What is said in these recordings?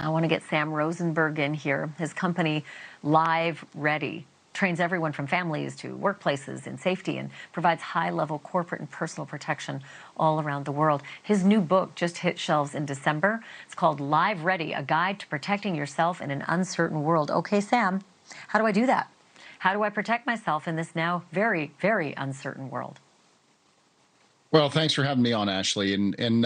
I want to get Sam Rosenberg in here. His company, Live Ready, trains everyone from families to workplaces in safety and provides high-level corporate and personal protection all around the world. His new book just hit shelves in December. It's called Live Ready, A Guide to Protecting Yourself in an Uncertain World. Okay, Sam, how do I do that? How do I protect myself in this now very, very uncertain world? Well, thanks for having me on, Ashleigh. And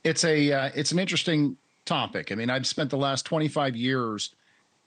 it's an interesting topic. I mean, I've spent the last 25 years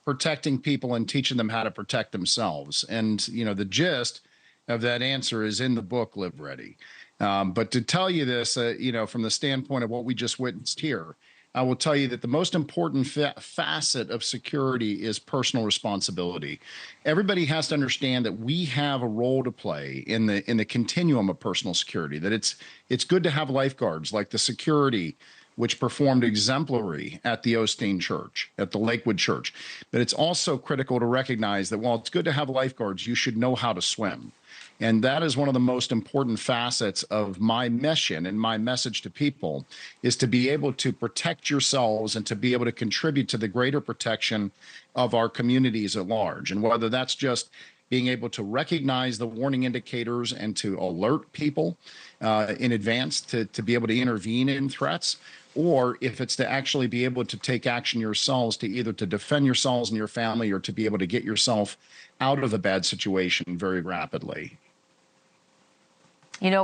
protecting people and teaching them how to protect themselves. And, the gist of that answer is in the book, Live Ready. But to tell you this, from the standpoint of what we just witnessed here, I will tell you that the most important facet of security is personal responsibility. Everybody has to understand that we have a role to play in the continuum of personal security, that it's good to have lifeguards like the security which performed exemplary at the Osteen Church, at the Lakewood Church. But it's also critical to recognize that while it's good to have lifeguards, you should know how to swim. And that is one of the most important facets of my mission and my message to people, is to be able to protect yourselves and to be able to contribute to the greater protection of our communities at large. And whether that's just being able to recognize the warning indicators and to alert people in advance to be able to intervene in threats, or if it's to actually be able to take action yourselves to either to defend yourselves and your family or to be able to get yourself out of a bad situation very rapidly.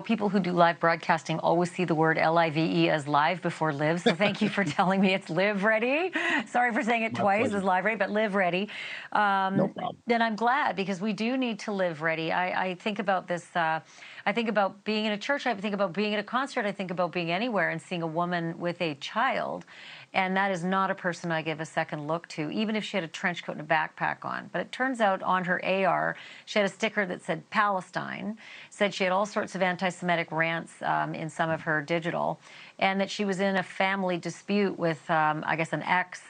People who do live broadcasting always see the word L-I-V-E as live before live. So thank you for telling me it's Live Ready. Sorry for saying it twice as Live Ready, but Live Ready. No problem. Then I'm glad, because we do need to live ready. I think about this. I think about being in a church. I think about being at a concert. I think about being anywhere and seeing a woman with a child. And that is not a person I give a second look to, even if she had a trench coat and a backpack on. But it turns out on her AR, she had a sticker that said Palestine, said she had all sorts of anti-Semitic rants in some of her digital, and that she was in a family dispute with, I guess, an ex,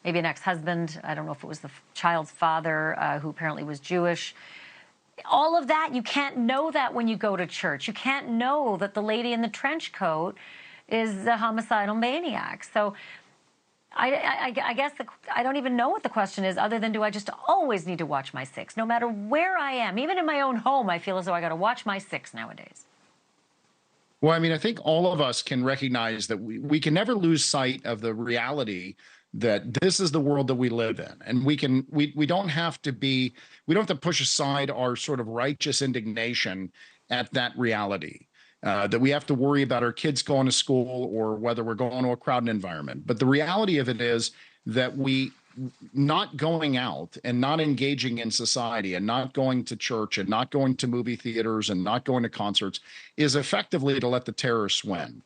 maybe an ex-husband. I don't know if it was the child's father, who apparently was Jewish. All of that, you can't know that when you go to church. You can't know that the lady in the trench coat is a homicidal maniac. So I guess I don't even know what the question is, other than do I just always need to watch my six, no matter where I am? Even in my own home, I feel as though I got to watch my six nowadays. Well, I mean, I think all of us can recognize that we can never lose sight of the reality that this is the world that we live in. And we don't have to push aside our sort of righteous indignation at that reality. That we have to worry about our kids going to school or whether we're going to a crowded environment. But the reality of it is that we not going out and not engaging in society and not going to church and not going to movie theaters and not going to concerts is effectively to let the terrorists win.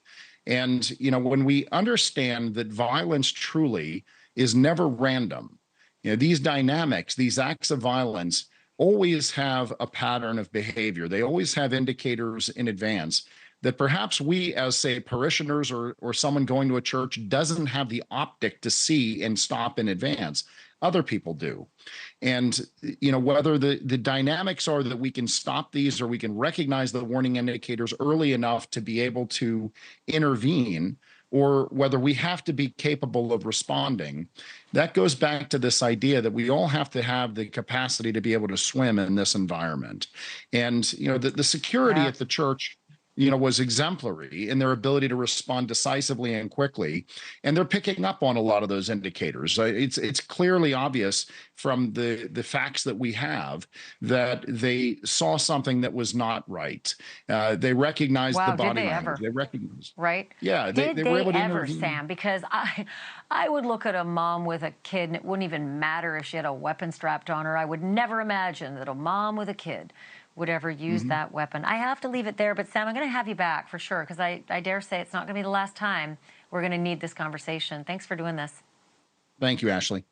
And, when we understand that violence truly is never random, these dynamics, these acts of violence always have a pattern of behavior. They always have indicators in advance that perhaps we, as say parishioners or someone going to a church, doesn't have the optic to see and stop in advance. Other people do. And, whether the dynamics are that we can stop these or we can recognize the warning indicators early enough to be able to intervene, or whether we have to be capable of responding, that goes back to this idea that we all have to have the capacity to be able to swim in this environment. And, the security at the church, was exemplary in their ability to respond decisively and quickly. And they're picking up on a lot of those indicators. It's clearly obvious from the facts that we have that they saw something that was not right. They recognized the body language. They recognized. Right? Yeah. Did they were able to ever, intervene. Sam? Because I would look at a mom with a kid, and it wouldn't even matter if she had a weapon strapped on her. I would never imagine that a mom with a kid would ever use that weapon. I have to leave it there, but Sam, I'm going to have you back for sure, because I dare say it's not going to be the last time we're going to need this conversation. Thanks for doing this. Thank you, Ashleigh.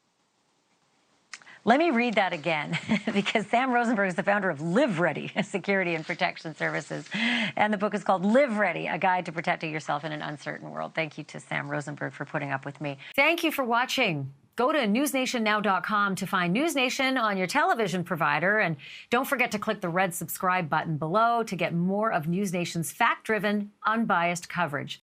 Let me read that again, because Sam Rosenberg is the founder of Live Ready, Security and Protection Services. And the book is called Live Ready, A Guide to Protecting Yourself in an Uncertain World. Thank you to Sam Rosenberg for putting up with me. Thank you for watching. Go to newsnationnow.com to find NewsNation on your television provider. And don't forget to click the red subscribe button below to get more of NewsNation's fact-driven, unbiased coverage.